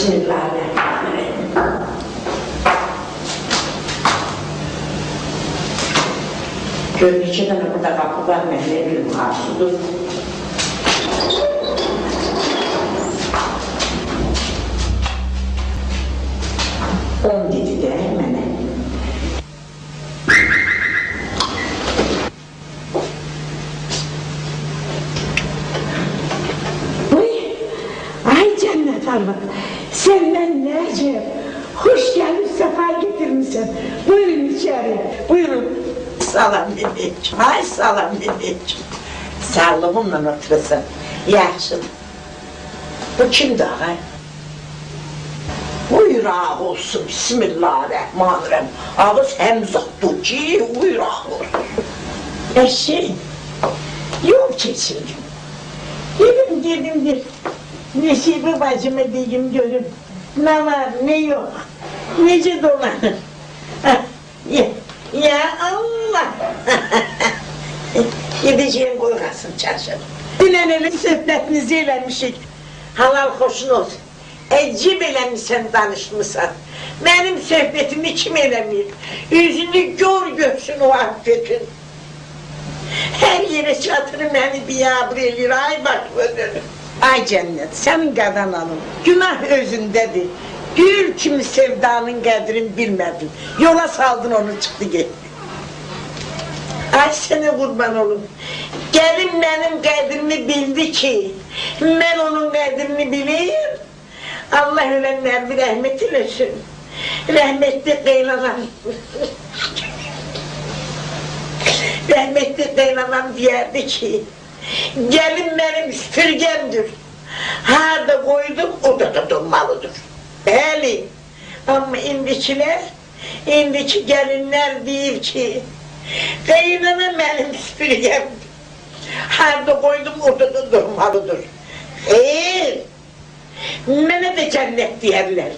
Bismillahirrahmanirrahim. Görünüşe de ne kadar kapı var, ben ne bileyim, karşıdır. On dedi de hemen. Ay Cennet Hanım, senden ne acayip, hoş geldin, sefa getirmişsin. Buyurun içeri, buyurun. Salam dedeciğim, ay salam dedeciğim. Sağlığımla oturursun, yaxşı. Bu kimdi ağay? Buyur ağa olsun, bismillahirrahmanirrahim. Ağız hem zattu ki, buyur ağa olsun. Yol kesildim. Dedim bir Nesibe bacıma diyeyim görün. Ne var ne yok, nece dolanır. Ya Allah! Gideceğim koygasın çarşıda. Dinlenelim sohbetinizi eylemişik. Halal hoşun olsun. Ecib eləmişsən, danışmışsan. Benim söhbetimi kim eləməyib? Yüzünü gör görsün o affetin. Her yere çatırı beni biyabır eləyir, ay bak ödür. Ay Cennet, senin qadan alın, günah özündedir. Gül kimi sevdanın qədrini bilmedin. Yola saldın onu, çıktı gitti. Ay sana kurban olum. Gelin benim qədrimi bildi ki, ben onun qədrini bileyim. Allah ölenler rahmet eylesin. Rahmetli kaynanan. Rahmetli kaynanan diyerdi ki, gelin benim süpürgemdir. Harda koydum, odada durmalıdır. Bəli, ama indiki gelinler deyir ki, kaynana benim süpürgemdir. Harda koydum, odada durmalıdır. Mənə də cənnət deyərlər.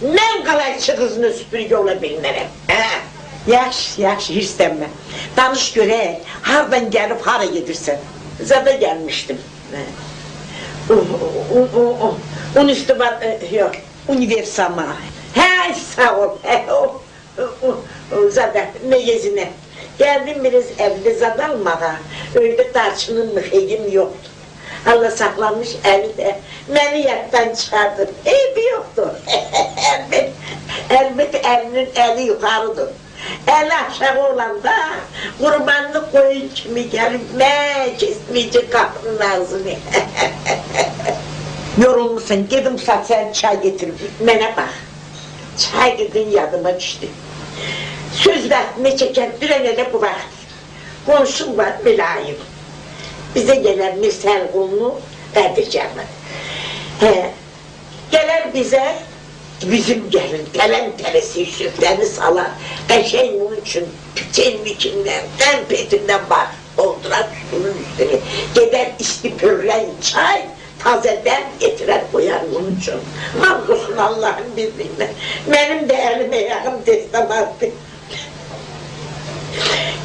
Mən qalayçı qızını süpürgə ola bilmərəm. Yaxşı, hirslənmə. Danış görək, hardan gəlib, hara gedirsən? Zada gelmiştim. Un üstü var, yok, universama. Hey sağ ol, zada ne gezine. Geldim biraz evde zada almağa. Öyle tarçının müheyim yoktu. Allah saklamış evde. Beni yattan çıkardı. Evi yoktu. Elbette elinin eli yukarıdır. El aşağı olanda kurbanlık koyun kimi gelip kesmeyecek kapının ağzını. Yorulmuşsun, dedim sen çay getir. Mene bak, çay gidin yadıma düştü. Söz vaktine çeken direne de bu vakit. Komşum var mülayim. Bize gelen misal kulunu verdireceğim. Gelir bize, bizim gelin, gelen teresi sütlerini salar. Kaşen bunun için, piçenin içinden, tempetinden bak, doldurar bunun üstüne. Gider istipürlen çay, tazeden getirer koyar bunun için. Namlusun Allah'ın bildiğine. Benim de elime yakın teslim attı.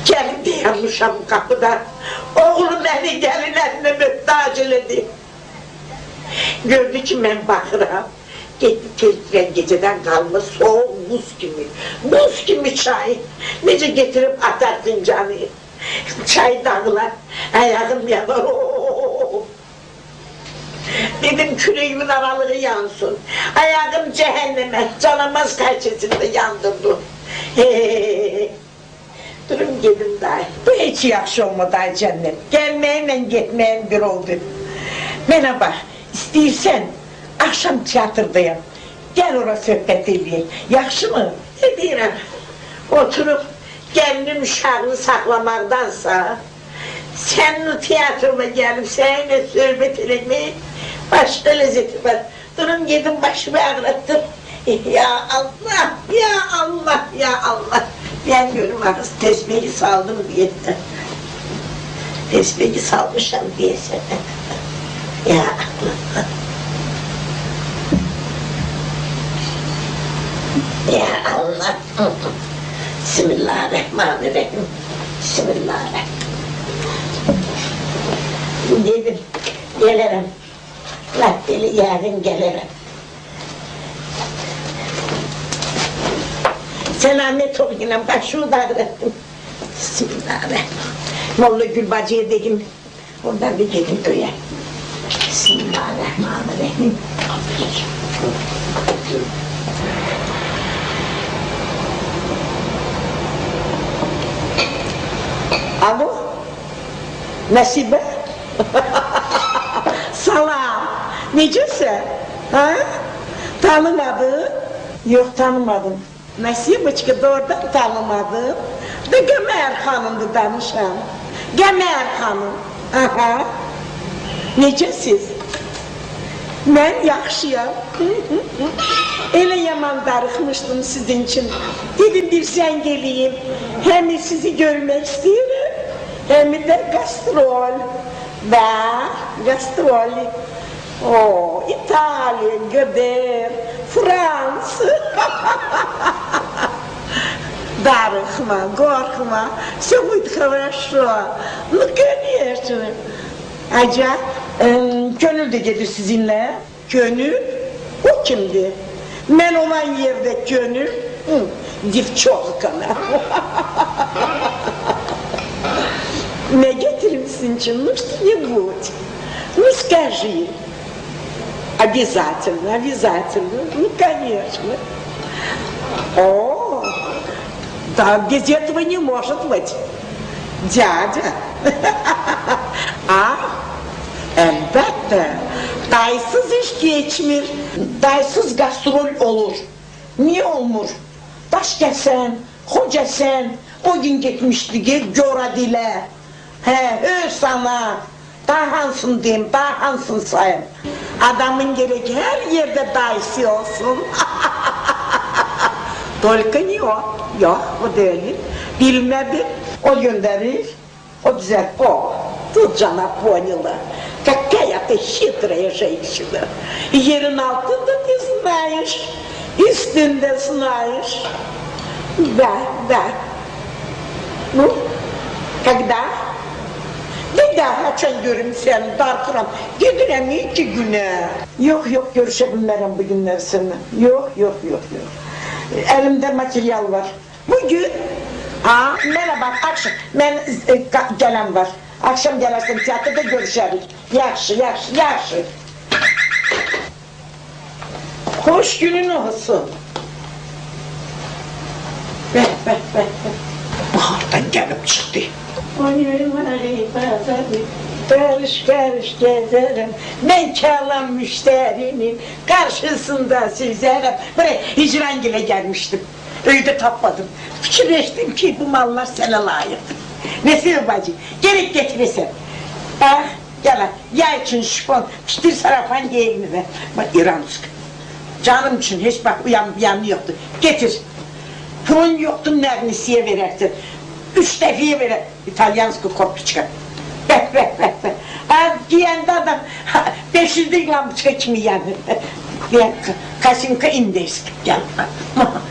Gelip dayanmışam kapıda. Oğlum beni gelinlerine mühtaç eledi. Gördü ki ben bakıram. Gitti tezgah geceden kalma soğuk buz gibi çay. Nece getirip atar fincanı. Çay dağılar, ayağım yanar. Dedim küreğimin aralığı yansın. Ayağım cehenneme, canamaz karşısında yandırdı. Durun gelin dahi. Bu hiç yaxşı olmadı ay Cennet. Gelmeyenle gitmeyen bir oldu. Bana bak, istiyorsan akşam tiyatrodayım. Gel oraya sohbet edeyim. Yaxşı mı? Ne diyeyim? Oturup kendin uşağını saklamaktansa senin tiyatroma gelip seninle sohbet etmeyi başka lezzeti var. Durun gidin başımı ağrıttım. Ya Allah, ya Allah, ya Allah. Ben görüm ağız tesbihi saldım diye. Tesbihi salmışım diye sana. Ya Allah. Ya Allah. Bismillahirrahmanirrahim. Bismillahirrahmanirrahim. Dedim, gelirim. Latteli yarın gelirim. Selamet ol yine, bak şunu da öğrettim. Bismillahirrahmanirrahim. Molla Gülbacı'ya dedim, oradan bir gelin öye. Bismillahirrahmanirrahim. Alo, Nasibe? Salam, necesin? Ha? Tanımadın? Yok, tanımadım. Nasibeçki doğrudan tanımadım. Da Gemer Hanım'dı danışan. Gemer Hanım. Aha. Necəsiz? Mən yaxşıyam. Elə yaman darıxmışdım sizin için. Dedim bir zəng eləyim. Hem sizi görmek istedim, hem de gastrol. Gastrol. O, İtalya, Göder, Fransa. Darıxma, qorxma. Все будет хорошо. Ну, конечно. Aca, Gönül de gelir sizinle. Gönül? O kimdi? Ben olan yerde Gönül. Девчонка. Не гетерим сынчин, ну что-нибудь. Ну скажи. Обязательно, обязательно. Ну конечно. О, да без этого не может быть. Dядя. Elbette. Daysız iş geçmir. Daysız gastrol olur. Niye olmur? Daşkəsən, Xocəsən, o gün getmişdik, Gora dilə. Öz sana, daha hansın deyim, daha hansın sayım. Adamın gerek her yerde dayısı olsun. Только не o. Yok, o değil. Bilmedi, o gönderir, o düzelt, o. Тут же она поняла, какая ты хитрая женщина. Yerin altında не знаешь, üstünde знаешь. Да. Ну, когда? Bir daha açan görüm seni, dartıram. Gidirem 2 güne. Yok, görüşebilmem bu günler seninle. Yok. Elimde materyal var. Bugün, merhaba, akşam, ben gelen var. Akşam gelirsin tiyatroda görüşeriz. Yaxşı. Hoş günün olsun. Ver. Bahardan gelip çıktı. Karış gezerim. Ben kalan müşterinin karşısında süzerim. Buraya Hicrangil'e gelmiştim. Öyle tapladım. Fikirleştim ki bu mallar sana layık. Nesibe bacı, gerek getirirsen. Gel, yay için şifon, piştir sarafan giyini ver. Bak İransk. Canım için hiç bak uyanı yoktu. Getir. Pulun yoktu, nernisiye verersin. 3 defaya verer. İtalyanskı korpiçka. Ver. Giyende adam 500 lampiçka kimi yani. Kasinka indeysk. Gel.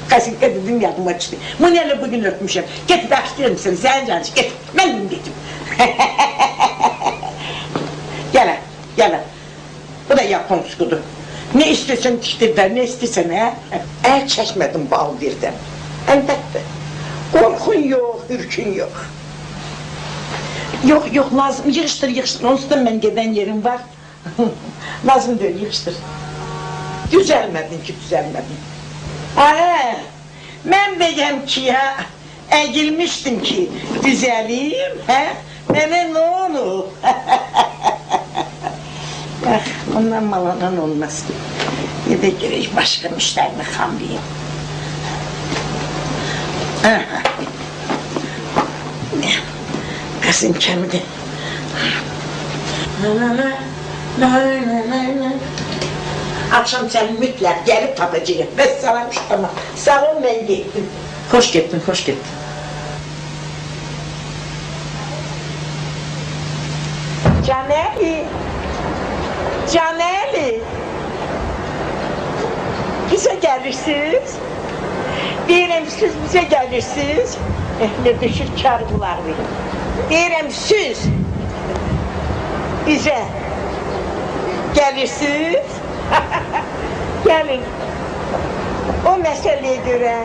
Kasinka dedim yardım açtı. Muneli bugün örtmüşüm. Getir başlayalım seni. Sen cancı getir. Ben getir. Gel. Bu da Japonskudu. Ne istiyorsan diktirden, ne istiyorsan el çekmedim bal birden. Elbette. Korkun yok, ürkün yok. Yok, lazım. Yığıştır. Onsuzdan ben giden yerim var. Lazım değil, yığıştır. Düzelmedin. Ben deyim ki ya, egilmiştim ki düzeleyim, Bana ne olur? Ondan malanan olmaz. Ya da gerek başka müşterini kamlayayım. Kızın kemidi. Akşam seni mütlak gelip tapacağım. Ben sana müştama. Sağ ol, ben gittim. Hoş gittin. Caneli. Bize gelirsiniz. Deyirəm siz bize gelirsiniz. Ne düşür kargılar verin. Deyirəm siz bize gelirsiniz. Gelin. O o meseleye göre.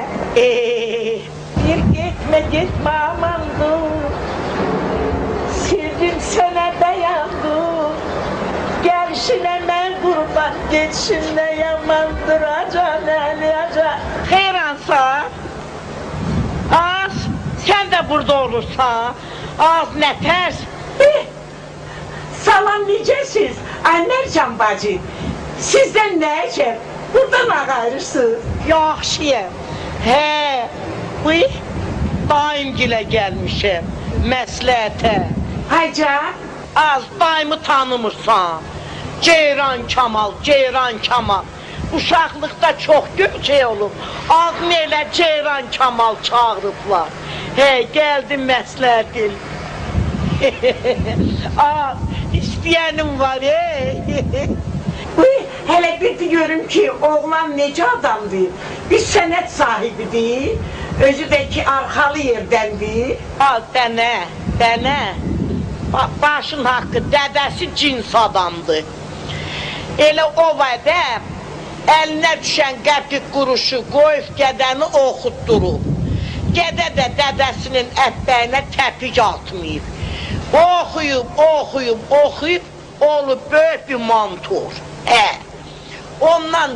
Bir gitme aman dur. Sildim sana dayandım. Gelişine ben kurban, geçişine yamandır acan eli acan. Xeyransa, az sen de burada olursan, az nefes. Salam necəsiz, Ənərcan bacı? Sizdən nə əcəb? Buradan ağayırsınız. Yaxşıyım. Uy, dayımgilə gəlmişəm, məsləhətə. Haycan, az dayımı tanımırsan. Ceyran Kamal. Uşaqlıqda çox göçək olub, adını elə Ceyran Kamal çağırıblar. Gəldim məsləhətil. Az, istəyənim var, Uy, hələ bir görüm ki, oğlan necə adamdır? Bir sənət sahibidir, özü də ki, arxalı yerdəndir. Az, dənə. Başın haqqı, dədəsi cins adamdır. Elə o vədə, əlinə düşən qəpik quruşu qoyub qədəni oxutdurub. Gədə də dədəsinin ətbəyinə təpik atmayıb. Oxuyub, olub böyük bir mantor. Ondan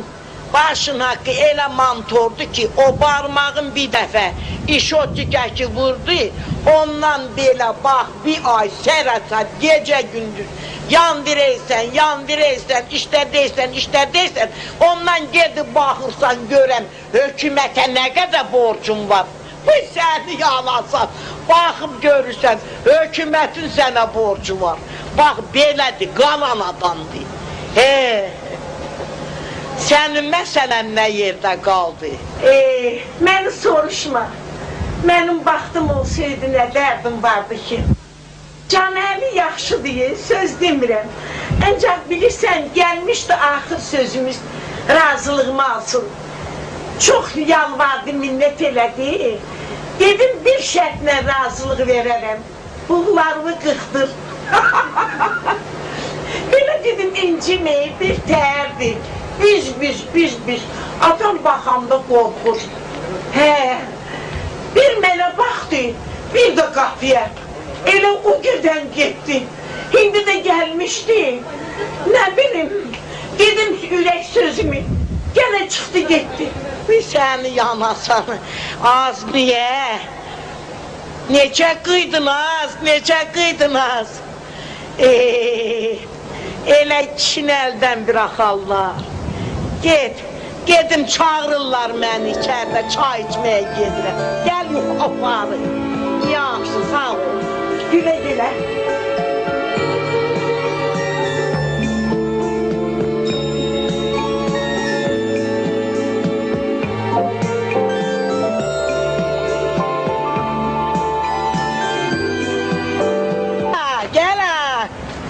başın haqqı elə mantordu ki, o barmağın bir dəfə işotikəki vurdu, ondan belə bax, bir ay sərəsət, gecə gündüz, yandirəysən, işlədəysən, ondan gedib baxırsan, görəm, hökumətə nə qədər borcun var. Bu səni yalasan, baxıb görürsən, hökumətin sənə borcu var. Bax, belədir, qalan adamdır. Sənin məsələn nə yerdə qaldı? Məni soruşma. Mənim baxtım olsaydı nə dərdim vardı ki? Canəli yaxşıdır, söz demirəm. Ancaq bilirsən, gəlmişdi axır sözümüz, razılığımı alsın. Çox yalvardı, minnət elədi. Dedim, bir şərtlə razılıq verərəm. Buğlarımı qıxdır. Belə dedim, inciməyib, bir təhərdir. Biz. Adam baxanda qorxur. Bir mənə baxdı, bir də qapıya. Elə o gedən getdi. İndi də gəlmişdi. Nə bilim, dedim ürək sözümü. Gənə çıxdı, getdi. Bir səni yanasan, az niyə? Necə qıydınız? Elə kişini əldən bıraxarlar. Gedim çağırırlar məni içərdə, çay içməyə gedirəm. Gəl yuxarı. Yaxşı, sağ ol. Gülə.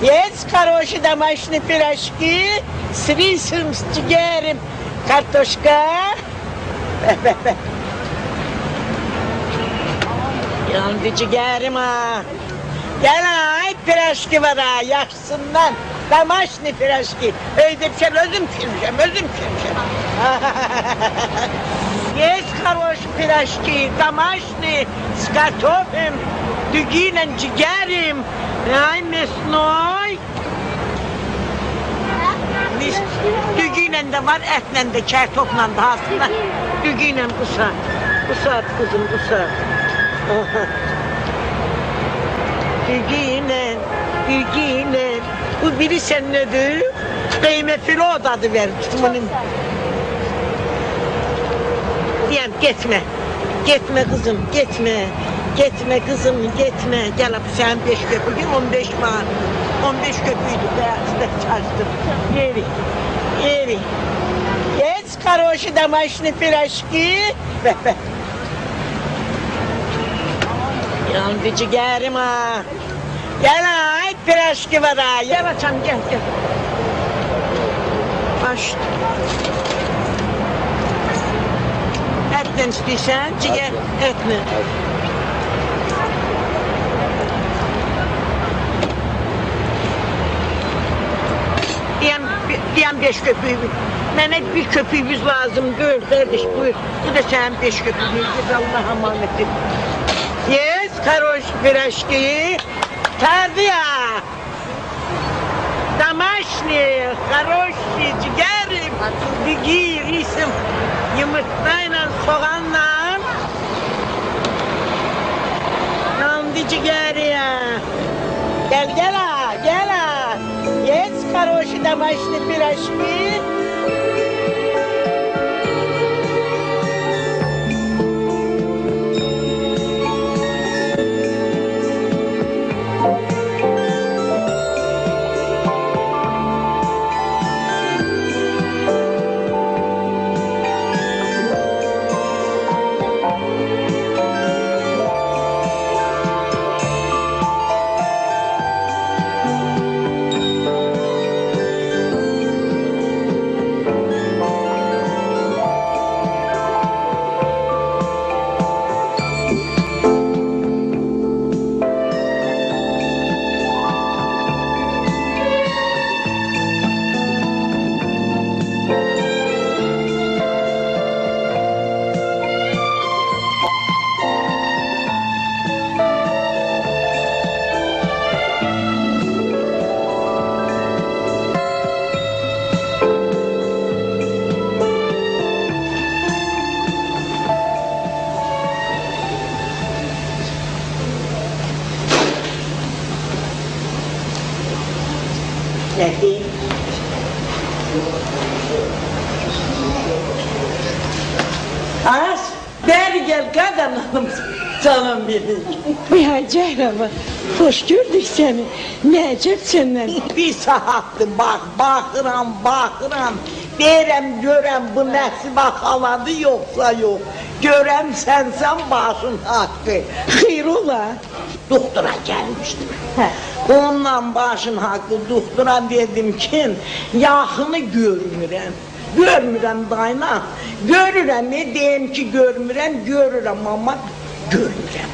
Есть хорошие домашние пирожки с рисом, с чигерем, картошка. Yandı ciğerim ha. Gel ay piraşki var ha, yaxşısından. Домашний пирожки. Öydə bir şey özüm pişirmişəm. Есть хорошие пирожки, домашние, с картофелем, дугином, ciğerim. Ay mesnoy. Dügüyle de var, etle de, kertopla da aslında. Dügüyle kusat kızım, kusat. Dügüyle. Bu biri sen nedir? Kıymetli o adı ver. Diyem gitme kızım, gitme. Gitme kızım, gitme. Gel sen 5 köpüğü, 15 var. 15 köpüğüydü de çarştım. Yeri. Есть хорошие домашние пирожки. Yandı ciğerim ha. Gel ay piraşki var ha. Gel açam gel. Baş. Etle istiyorsan ciğer etle. Diyem 5 köpüğü. Mənə bir köpüğümüz lazımdır, kardeş buyur. Bu da sənin 5 köpüğümüzdür, Allah emanet et. Yes, хорош пирожки. Tardiya. Домашние, хорошие, ciğerim. Bigi, risim, yumurtayla, soğanla. Nandı ciğeriya. Gel ha, gel ha. Yes, хорошие домашние пирожки. Nədir? Az, bəri gəl qadın hanım, canım benim. Ya Cəhrava, hoş gördük səni. Nə əcəb səndən? Bir saatdır baxıram. Deyirəm, görəm bu Nəsibə xaladı yoxsa yox. Görəm sənsən başın haqqı. Xeyr ola. Doktora gəlmişdim. Onunla başın haqqı doktora dedim ki, yaxını görmürəm. Görmürəm dayına. Görürəm, ne deyim ki görürəm amma görmürəm.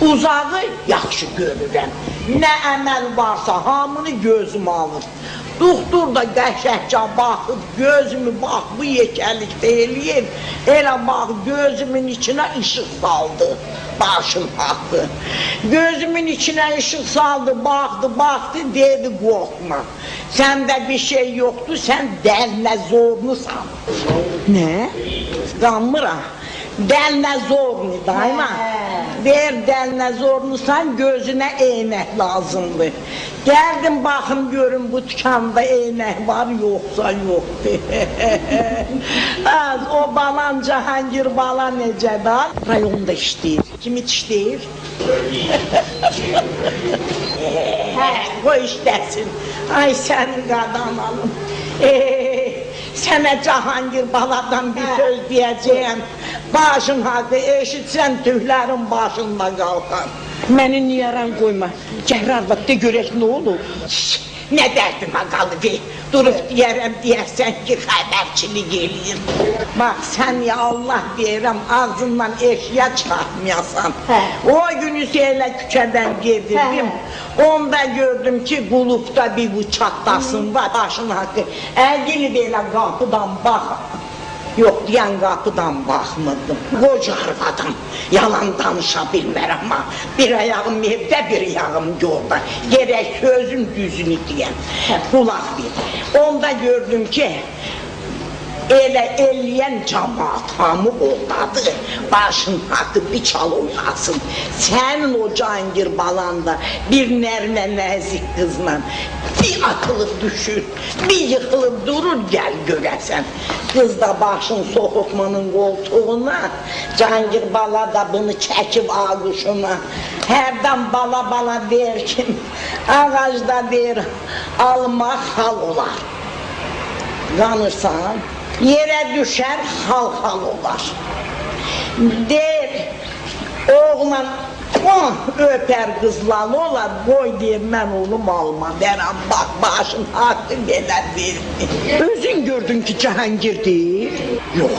Uzağı yaxşı görürəm. Nə əməl varsa hamını gözüm alır. Doktor da qəşəkcə baxıb, gözümü bax bu yekəlikdə eləyir. Elə bax gözümün içinə işıq saldı, başım haqqı. Gözümün içinə işıq saldı, baxdı, dedi qorxma. Səndə bir şey yoxdur, sən dəlinə zorlusan. Nə? Qanmıram. Dəlinə zorlu dayma. Deyir dəlinə zorlusan, gözünə eynək lazımdır. Gəldim baxım görüm bu dükanda eynək var yoxsa yoxdur. O balan Cahangir bala necədir? Rayonda işləyir. Kim işləyir? Qoy işləsin. Ay sənin qadanalım. Sənə Cahangir baladan bir söz deyəcəyəm. Başın haqqı eşitsən tühlərin başında qalxar. Məni niyaran qoyma. Cəhrar vaxt de görək nə olur? Nə dərdimə qalıb, durub deyərsən ki, xəbərçilik eləyir. Bax, sən ya Allah deyirəm, ağzından eşya çıxartmayasan. O gün Hüseyinlə küçədən gedirdim, onda gördüm ki, qulufda bir bıçaqdasın var, başın haqqı. Əgili belə qapıdan bax. Yox, deyən qapıdan baxmırdım. Qoca arvadım, yalan danışa bilmərəm amma bir ayağım evdə, bir ayağım yolda. Gerək sözün düzünü deyəm, qulaq bir. Onda gördüm ki, elə eləyən cəmaat hamı ordadır, başın haqqı bir çal oynasın. Sənin o Cahangir balanda bir nərmə nəzik qızla bir atılıb düşür, bir yıxılıb durur, gəl görəsən. Qız da başın soxutmanın qoltuğuna, Cahangir bala da bunu çəkib ağuşuna. Hərdən bala deyir ki, ağacda deyir, almaq hal olar. Qanırsan, yerə düşər, hal olar. Deyir, oğlan öpər qızlalı olar, qoy deyir, mən oğlum alma verəm, bax, başın haqqı belə verdi. Özün gördün ki, Cahangir deyir. Yox,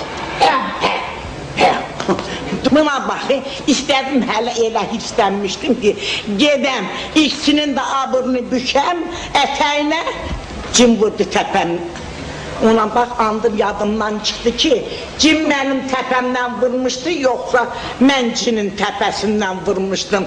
buna bax, istədim hələ elə hissənmişdim ki, gedəm, işçinin də abırını bükəm, ətəyinə cim vurdu təpəm. Ona bak andır yadımdan çıktı ki cin benim tepemden vurmuştu yoksa ben cinin tepesinden vurmuştum.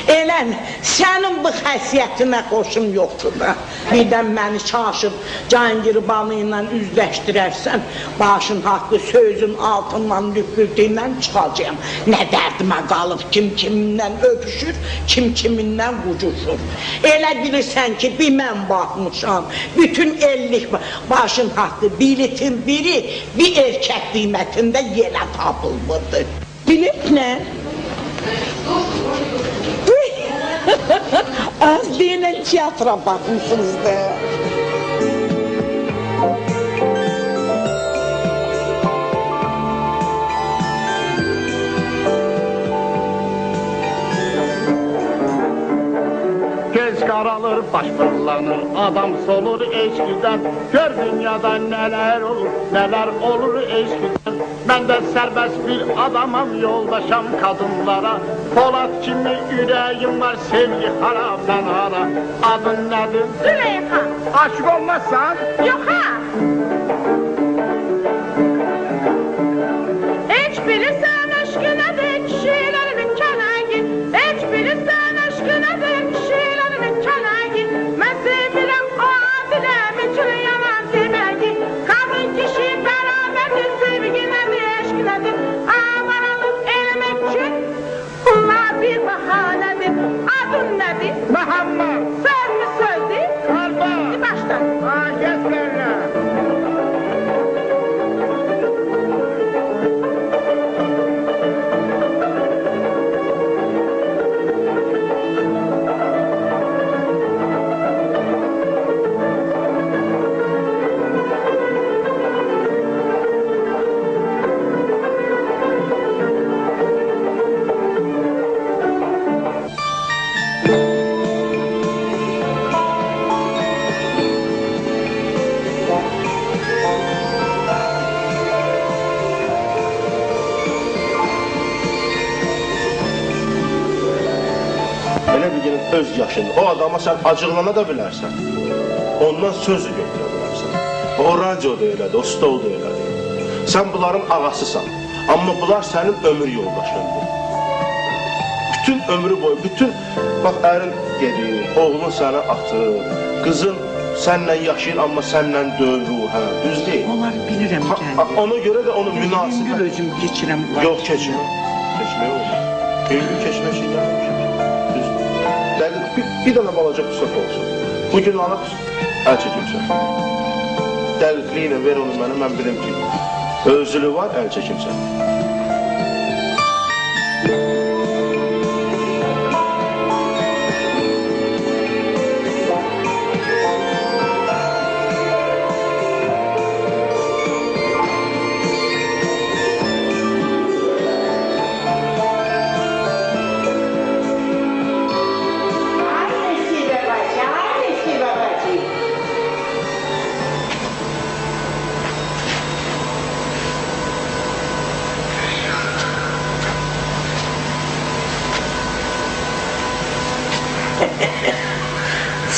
Elen senin bu xəsiyyətinə qoşum yoktur da. Birden beni çaşıp Cahangir ile üzleştirersen başın hakkı sözün altından lüpürdüğünden çıkacağım. Ne derdime kalıp kim kiminle öpüşür, kim kiminle kucuşur. Elə bilirsen ki bir mən bakmışam, bütün ellik başın hakkı biletin biri bir erkek kıymetinde yere tapılmırdı. Bilip ne? Az dinen tiyatra bakmışsınız da. Göz qaralır, baş fırlanır, adam solur eşkiden. Gör dünyada neler olur eşkiden. Ben de serbest bir adamım, yoldaşam kadınlara. Polat kimi yüreğim var, sevgi hara ben hara. Adın nedir? Züleyha. Aşık olmazsan? Yok ha. Hiç bilirsen aşkına de kişilerinin kenagi. Hiç bilirsen aşkına de kişilerinin kenagi. Ben sevirem o adile meçhul yalan demeyi. Kadın kişi beraberdir, sevginedir, eşkinedir. Avaralık elemek için bunlar bir bahanedir. Adın nedir? Muhammed. Söz mü söz değil? Kalba. Bir baştan. Geç benimle. Elə bir günün öz yaşın, o adama sən acıqlana da bilərsən. Ondan söz götürə bilərsən. O radio da elədir, o stol da elədir. Sən bunların ağasısan. Amma bunlar sənin ömür yoldaşındır. Bütün ömrü boyu, bax ərin gedir, oğlun səni atır, qızın sənlə yaşayır, amma sənlə döyür ruhə, düz deyil. Onları bilirəm kendim. Ona görə də onun Yüngül münasibət. özüm geçirəm. bunlar. Yox, keçmə. Keçmək olur. Yüngül keçmək şey gəlmişəm. Bir dənə balaca pusat olsun. Bugün alıb əl çəkimsən. Dəqiqliyi ilə ver onu mənə, mən bilim ki, özülü var, əl çəkimsən.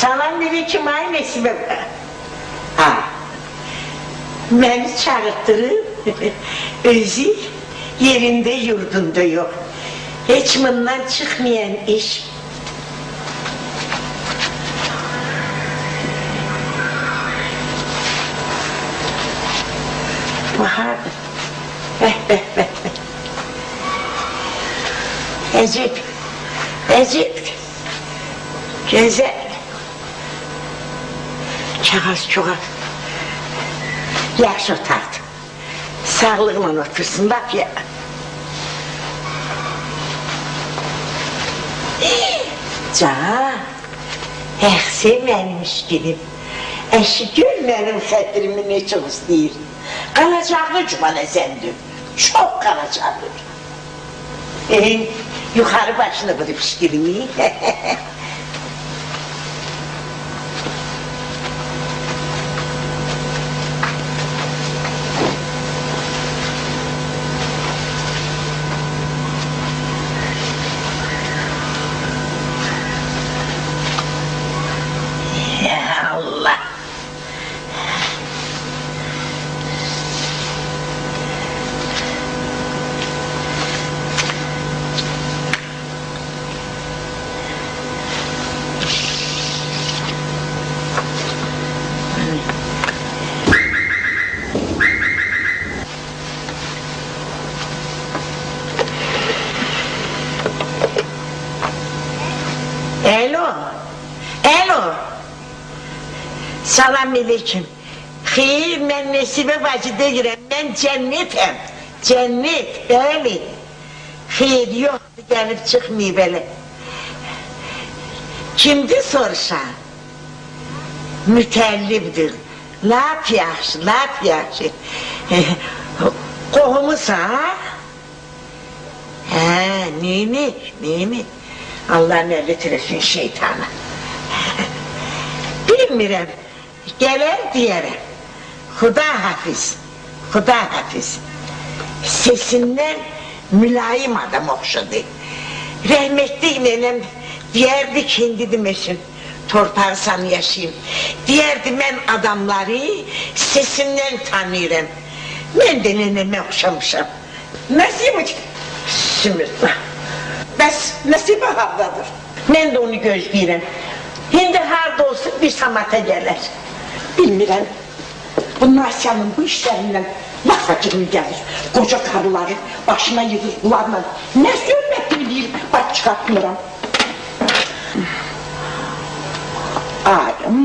Salam aleyküm ay Nesibe. Ha. Beni çağırttırıp özü yerinde yurdunda yok. Hiç bundan çıkmayan iş. Bahar. Ecip. Güzel. Kağız çoğal. Yaxşı otardı. Sağlığına otursun bak ya. Can. Sen benim işkinim. Eşi gör benim xətrimi ne çok istəyir. Qalacaqlı cümale sendin. Çok qalacaqlı. Yukarı başına vurup işkilimi. Alo. Salam aleyküm. Xeyr, mən Nəsibə bacı deyirəm, mən cənnətəm. Cənnət, bəli. Xeyr, yoxdur, gəlib çıxmayıb elə. Kimdir soruşan? Mütəllibdir. Lap yaxşı, lap yaxşı. Qohumusan? Hə, neyini? Allah nə bitirirsin şeytanı. Bilmirəm, gələr deyərəm. Xuda hafiz. Sesindən mülayim adam oxşadı. Rəhmətli nənəm deyərdi ki, indi deməsin, torpaqsan yaşayım. Deyərdi, mən adamları sesindən tanıyıram. Mən də nənəmə oxşamışam. Nəsibə? Bismillah. Bəs Nəsibə hardadır? Mən də onu gözləyirəm. İndi harda olsun bir samata gələr. Bilmirəm. Bu Nasiyanın bu işlərindən vaxtacığım gəlir. Qoca karıları başına yığır bunlarla. Nə söhbətini deyir, baş çıxartmıram. Ayım.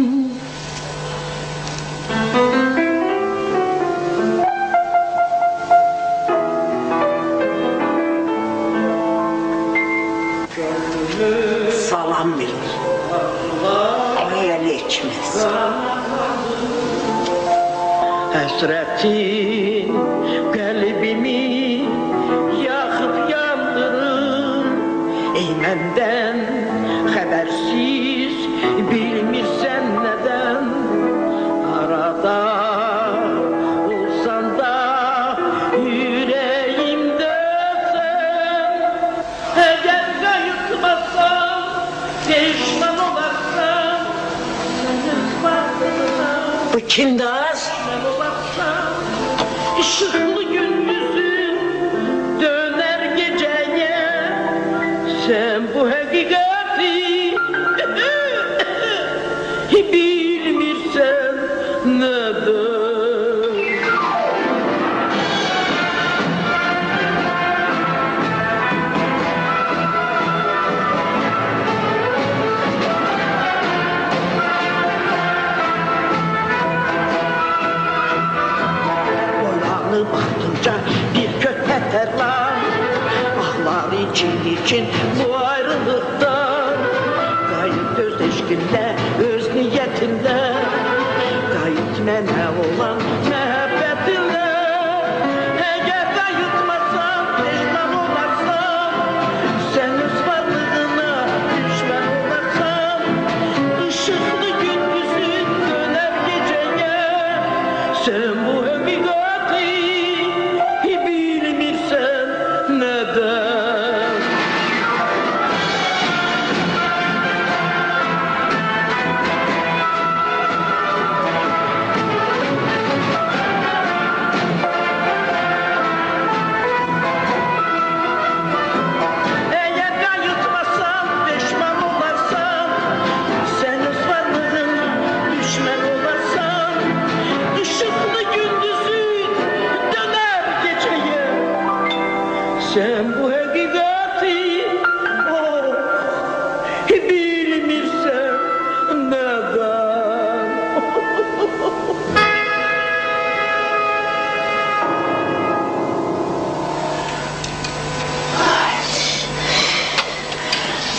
Salam verir. Aleyküm selam. Həsrətin qəlbimi yaxıb yandırır. Ey məndən xəbərsiz bilmirsən nədən. Arada olsan da ürəyimdəsən. Əgər qayıtmasan peşman olarsan. Sənin varlığına Bu kimdir? Işıklı gündüzün döner geceye. Sen bu hakikati bilmirsen neden? Baktıkça bir köpek terler ağlar için bu ayrılıktan. Kayıp göz eşkinde, öz niyetinde, kayıp mənə olan məhəbbətinlə. Eğer kayıtmasan, peşman olarsan, sen öz varlığına düşman olarsan. Işıklı gündüzün döner geceye, sen bu hakikati bilmirsen neden? Eğer kayıtmasan, peşman olarsan, sen öz varlığına düşman olarsan. Işıklı gündüzün döner geceye, sen bu hakikati bilmirsen neden?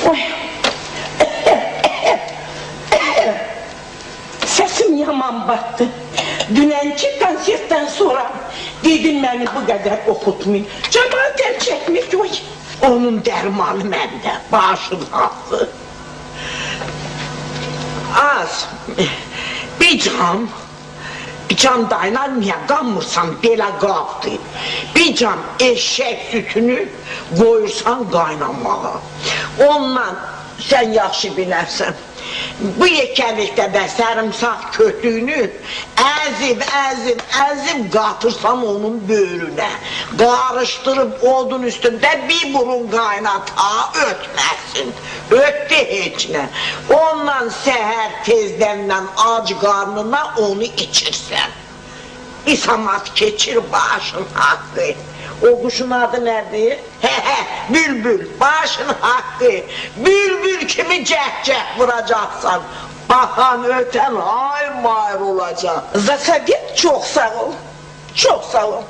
Oy. Sesim yaman battı. Dünenki konsertten sonra dedim beni bu kadar okutmayın. Cemaat çekmiş oy. Onun dərmanı məndə, başın haqqı. Az, bir can dayanamaya qanmırsan belə qabdı. Bir can eşək sütünü qoyursan qaynamağa. Ondan sən yaxşı bilərsən. Bu yekəlikdə də sərımsaq kötüyünü əzib qatırsan onun böyrünə. Qarışdırıb odun üstündə bir burun qaynata ötməsin. Ötdü heç nə. Ondan səhər tezdəndən ac qarnına onu içirsən. İsamat keçir başın haqqı. O quşun adı nədir? bülbül, başın hakkı, bülbül kimi cəhcəh vuracaqsan, bakan öten hayır mayır olacaq. Zakabet çok sağ ol. Çok sağ ol.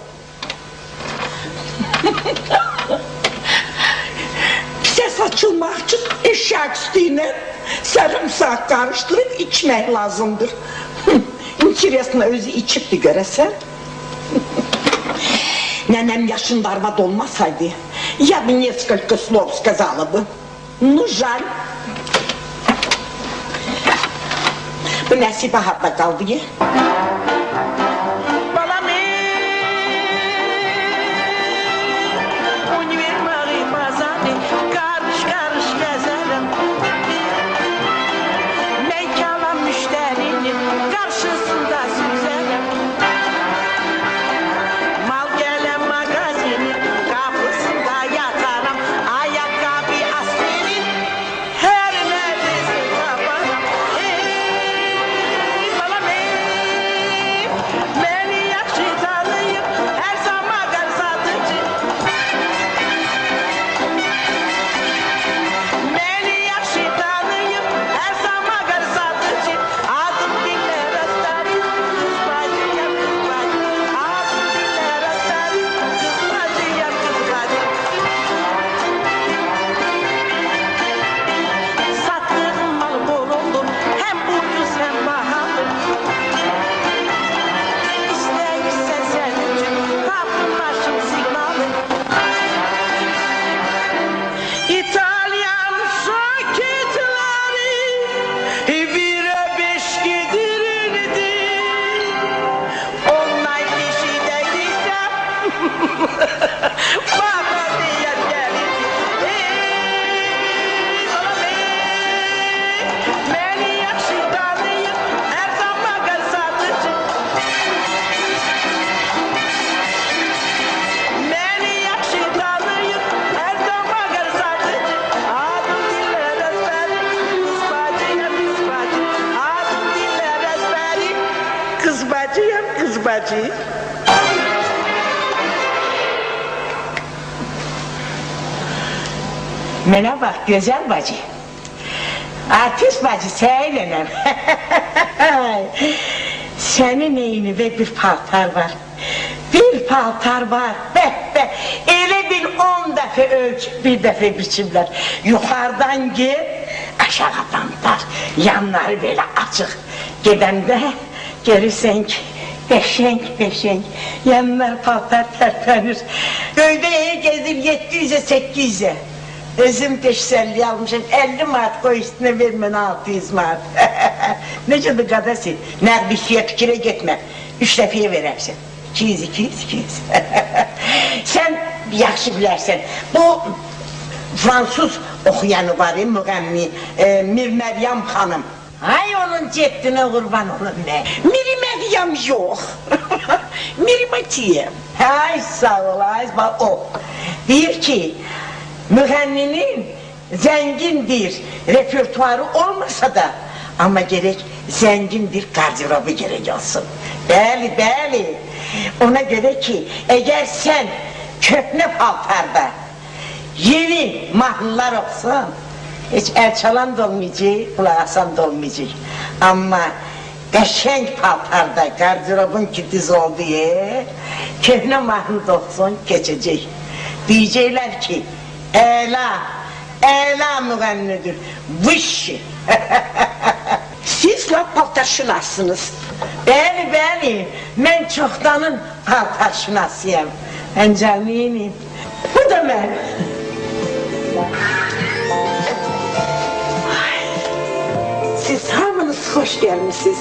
Ses açılmak için eşek sütüyle sarımsak karıştırıp içmek lazımdır. İnteresine özü içip de göresen. Nenem yaşında arvad olmasaydı, ya бы несколько слов сказала бы. Ну, жаль. Bu nəsibə harda qaldı ya? Balam univermari bazarı karış karış gezerim. Meykala müşterinin karşısında süzerim. Mal gelen magazinin kapısında yatarım. Ayakkabı askerin her neredeyse taparım. Balam beni yaxşı tanıyıp her zaman garzadıcı. Beni yaxşı tanıyıp her zaman garzadıcı. Adım diller astarı, kız bacıyam kız bacı. Adım diller astarı, kız bacıyam kız bacı. Sattığım mal bol olur, hem ucuz hem pahalı. İstəyirsən sən üçün kapın başım signalı. İtalyan şakitləri birə beş gedirirdi. Onlar eşidəyirsə bana deyər gəlirdi. Balam məni yaxşı tanıyıb hər zaman qarsadıcı. Beni yaxşı tanıyıp her zaman garzadıcı. Adım diller ezberi, kız bacıyam kız bacı. Adım diller ezberi, kız bacıyam kız bacı. Mənə bax, gözəl bacı. Artist bacı, səylənəm. Sənin eynivə bir paltar var. Bir paltar var, elə bil 10 dəfə ölç, bir dəfə biçimlər. Yuxarıdan gel, aşağıdan dar, yanları belə açıq. Gedəndə görürsən ki, beşenk, yanlar paltar tərpənir. Göydə gezir 700'e 800'e. Özüm teşselli almışım, 50 manat koy üstüne vermen 600 manat. Necədir qadası? Nə bir şeyə fikrə getmə, 3 dəfəyə verərsən. 200. Sen yaxşı bilərsən, bu Fransız oxuyanı var, müğənni, Mir Məryəm xanım. Ay onun cəddinə qurban olun nə? Miri Meryem yok. Miri Matiyem. Ay sağ ol, ay bak o. Deyir ki, müğənninin zəngindir, repertuarı olmasa da, ama gerek zəngindir, gardırobu gerek olsun. Bəli. Ona göre ki, eğer sen köhnə paltarda yeni mahnılar oxusan, hiç el çalan da olmayacak, kulak asan da olmayacak. Ama qəşəng paltarda gardırobun kitiz oldu ya, köhnə mahnı da oxusan geçecek. Diyecekler ki, Ela müğənnidir, vış! Siz la paltarşünassınız. Bəli, mən çoxdanın paltarşünasıyam. Əncəminim. Bu da ben. Siz hamınız hoş gelmişsiniz.